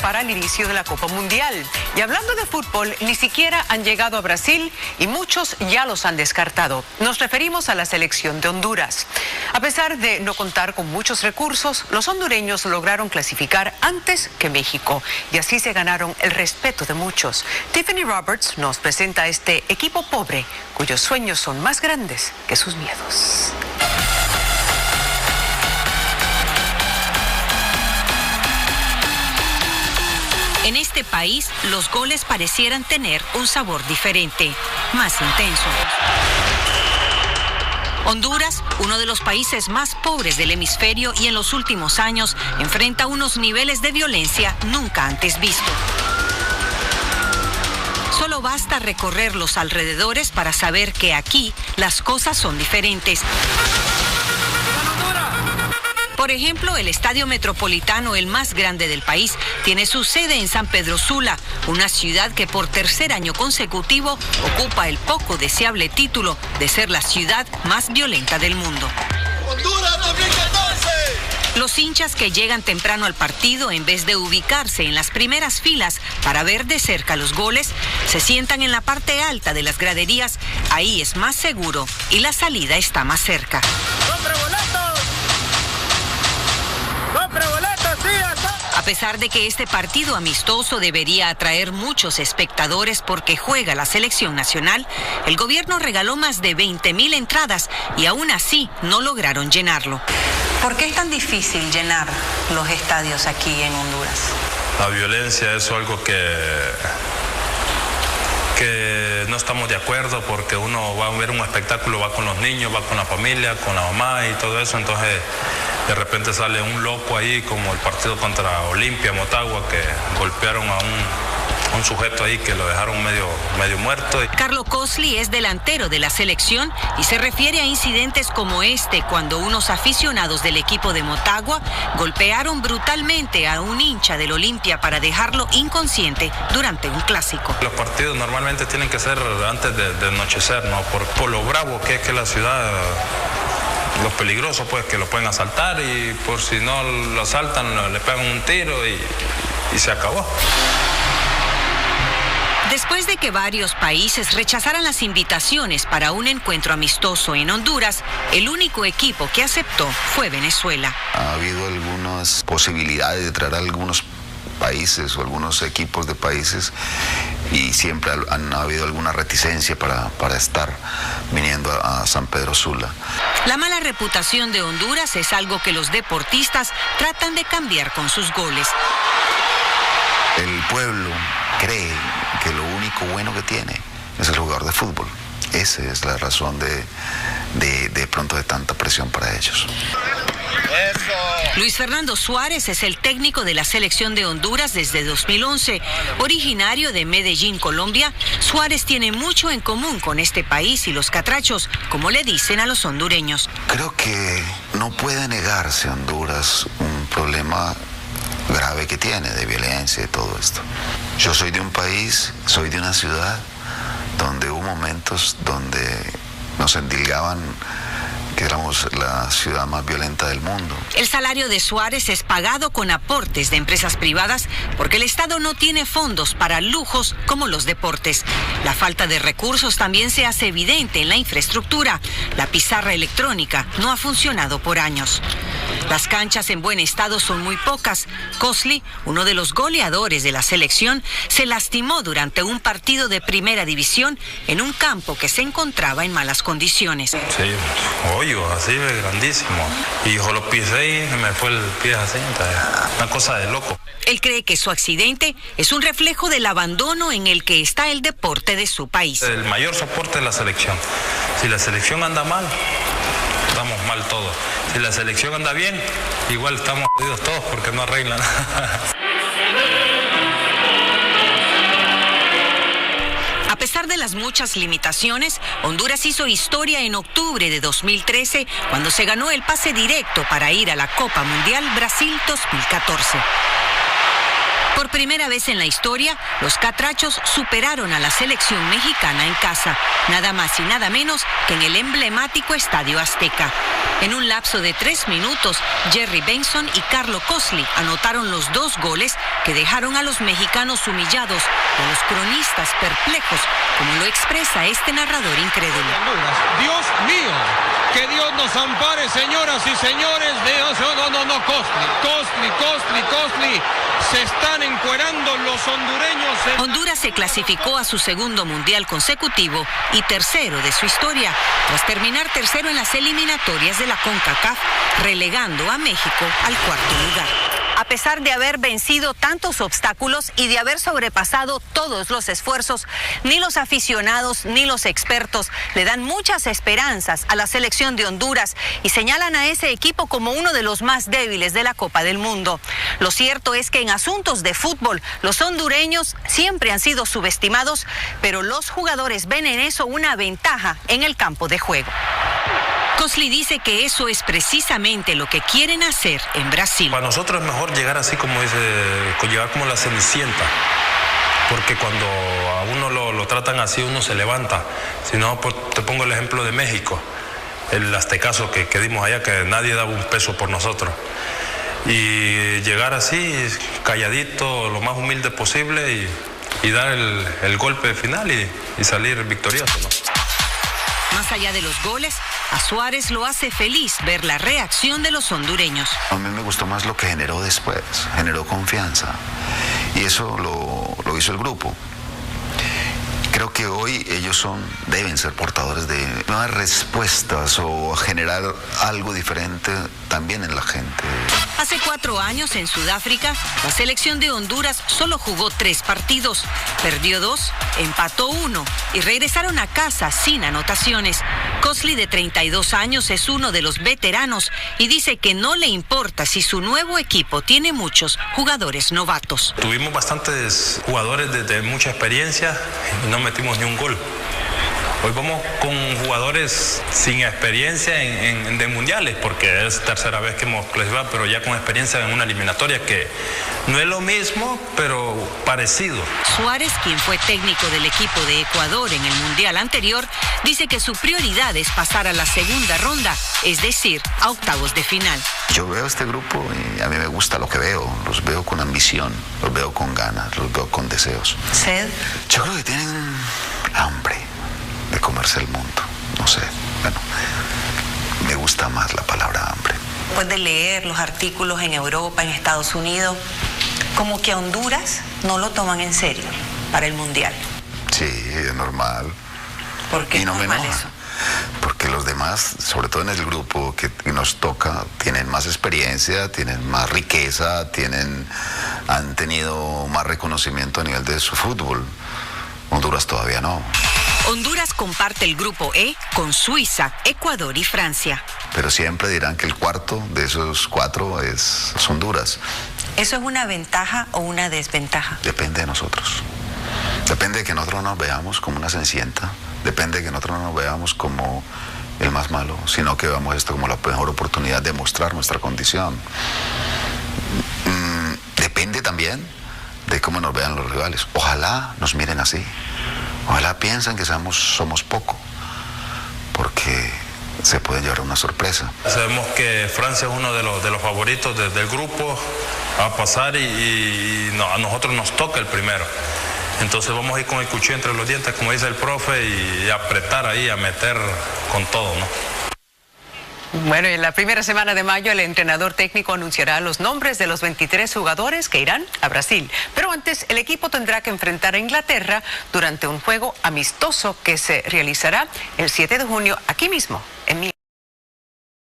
para el inicio de la Copa Mundial. Y hablando de fútbol, ni siquiera han llegado a Brasil y muchos ya los han descartado. Nos referimos a la selección de Honduras. A pesar de no contar con muchos recursos, los hondureños lograron clasificar antes que México y así se ganaron el respeto de muchos. Tiffany Roberts nos presenta este equipo pobre cuyos sueños son más grandes que sus miedos. En este país, los goles parecieran tener un sabor diferente, más intenso. Honduras, uno de los países más pobres del hemisferio y en los últimos años, enfrenta unos niveles de violencia nunca antes vistos. Solo basta recorrer los alrededores para saber que aquí las cosas son diferentes. Por ejemplo, el Estadio Metropolitano, el más grande del país, tiene su sede en San Pedro Sula, una ciudad que por tercer año consecutivo ocupa el poco deseable título de ser la ciudad más violenta del mundo. ¡Honduras 2014! Los hinchas que llegan temprano al partido, en vez de ubicarse en las primeras filas para ver de cerca los goles, se sientan en la parte alta de las graderías. Ahí es más seguro y la salida está más cerca. A pesar de que este partido amistoso debería atraer muchos espectadores porque juega la selección nacional, el gobierno regaló más de 20,000 entradas y aún así no lograron llenarlo. ¿Por qué es tan difícil llenar los estadios aquí en Honduras? La violencia es algo que no estamos de acuerdo, porque uno va a ver un espectáculo, va con los niños, va con la familia, con la mamá y todo eso, entonces de repente sale un loco ahí, como el partido contra Olimpia, Motagua, que golpearon a un sujeto ahí que lo dejaron medio muerto. Carlo Cosli es delantero de la selección y se refiere a incidentes como este, cuando unos aficionados del equipo de Motagua golpearon brutalmente a un hincha del Olimpia para dejarlo inconsciente durante un clásico. Los partidos normalmente tienen que ser antes de anochecer, ¿no? Por lo bravo que es la ciudad, lo peligroso pues que lo pueden asaltar, y por si no lo asaltan le pegan un tiro y se acabó. Después de que varios países rechazaran las invitaciones para un encuentro amistoso en Honduras, el único equipo que aceptó fue Venezuela. Ha habido algunas posibilidades de traer a algunos países o algunos equipos de países y siempre han habido alguna reticencia para estar viniendo a San Pedro Sula. La mala reputación de Honduras es algo que los deportistas tratan de cambiar con sus goles. El pueblo cree que lo único bueno que tiene es el jugador de fútbol. Esa es la razón de pronto de tanta presión para ellos. Luis Fernando Suárez es el técnico de la selección de Honduras desde 2011. Originario de Medellín, Colombia, Suárez tiene mucho en común con este país y los catrachos, como le dicen a los hondureños. Creo que no puede negarse Honduras un problema grave que tiene de violencia y todo esto. Yo soy de un país, soy de una ciudad donde hubo momentos donde nos endilgaban que éramos la ciudad más violenta del mundo. El salario de Suárez es pagado con aportes de empresas privadas porque el Estado no tiene fondos para lujos como los deportes. La falta de recursos también se hace evidente en la infraestructura. La pizarra electrónica no ha funcionado por años. Las canchas en buen estado son muy pocas. Cosli, uno de los goleadores de la selección, se lastimó durante un partido de primera división en un campo que se encontraba en malas condiciones. Sí, hoyo así grandísimo. Y yo lo pisé y me fue el pie así, una cosa de loco. Él cree que su accidente es un reflejo del abandono en el que está el deporte de su país. El mayor soporte es la selección. Si la selección anda mal, estamos mal todos. Si la selección anda bien, igual estamos jodidos todos porque no arreglan. A pesar de las muchas limitaciones, Honduras hizo historia en octubre de 2013 cuando se ganó el pase directo para ir a la Copa Mundial Brasil 2014. Por Por primera vez en la historia, los catrachos superaron a la selección mexicana en casa, nada más y nada menos que en el emblemático Estadio Azteca. En un lapso de 3 minutos, Jerry Benson y Carlo Cosli anotaron los 2 goles que dejaron a los mexicanos humillados y a los cronistas perplejos, como lo expresa este narrador incrédulo. Dios mío, que Dios nos ampare, señoras y señores. Cosli. Se están encuerando los hondureños. Honduras se clasificó a su segundo mundial consecutivo y tercero de su historia, tras terminar tercero en las eliminatorias de la CONCACAF, relegando a México al 4º lugar. A pesar de haber vencido tantos obstáculos y de haber sobrepasado todos los esfuerzos, ni los aficionados ni los expertos le dan muchas esperanzas a la selección de Honduras y señalan a ese equipo como uno de los más débiles de la Copa del Mundo. Lo cierto es que en asuntos de fútbol, los hondureños siempre han sido subestimados, pero los jugadores ven en eso una ventaja en el campo de juego. Cosli dice que eso es precisamente lo que quieren hacer en Brasil. Para nosotros es mejor llegar así como dice, llegar como la cenicienta, porque cuando a uno lo tratan así, uno se levanta. Si no, pues, te pongo el ejemplo de México, el aztecaso que dimos allá, que nadie daba un peso por nosotros. Y llegar así, calladito, lo más humilde posible y dar el golpe final y salir victorioso, ¿no? Más allá de los goles, a Suárez lo hace feliz ver la reacción de los hondureños. A mí me gustó más lo que generó después, generó confianza. Y eso lo hizo el grupo. Creo que hoy ellos deben ser portadores de nuevas respuestas o generar algo diferente también en la gente. Hace 4 años en Sudáfrica, la selección de Honduras solo jugó 3 partidos, perdió 2, empató 1 y regresaron a casa sin anotaciones. Cosli, de 32 años, es uno de los veteranos y dice que no le importa si su nuevo equipo tiene muchos jugadores novatos. Tuvimos bastantes jugadores de mucha experiencia y no metimos ni un gol. Hoy vamos con jugadores sin experiencia de mundiales, porque es tercera vez que hemos clasificado, pero ya con experiencia en una eliminatoria que no es lo mismo, pero parecido. Suárez, quien fue técnico del equipo de Ecuador en el mundial anterior, dice que su prioridad es pasar a la segunda ronda, es decir, a octavos de final. Yo veo este grupo y a mí me gusta lo que veo. Los veo con ambición, los veo con ganas, los veo con deseos. ¿Sed? Yo creo que tienen hambre de comerse el mundo. No sé, bueno, me gusta más la palabra hambre. Después de leer los artículos en Europa, en Estados Unidos, como que a Honduras no lo toman en serio para el Mundial. Sí, es normal. ¿Por qué y no es me normal enoja, eso? porque los demás, sobre todo en el grupo que nos toca, tienen más experiencia, tienen más riqueza, han tenido más reconocimiento a nivel de su fútbol. Honduras todavía no. Honduras comparte el grupo E con Suiza, Ecuador y Francia. Pero siempre dirán que el cuarto de esos 4 es Honduras. ¿Eso es una ventaja o una desventaja? Depende de nosotros. Depende de que nosotros no nos veamos como una cenicienta. Depende de que nosotros no nos veamos como el más malo, sino que veamos esto como la mejor oportunidad de mostrar nuestra condición. Depende también de cómo nos vean los rivales. Ojalá nos miren así. Ojalá piensen que somos poco, porque se puede llevar una sorpresa. Sabemos que Francia es uno de los favoritos del grupo a pasar y a nosotros nos toca el primero. Entonces vamos a ir con el cuchillo entre los dientes, como dice el profe, y apretar ahí, a meter con todo, ¿no? Bueno, en la primera semana de mayo el entrenador técnico anunciará los nombres de los 23 jugadores que irán a Brasil. Pero antes el equipo tendrá que enfrentar a Inglaterra durante un juego amistoso que se realizará el 7 de junio aquí mismo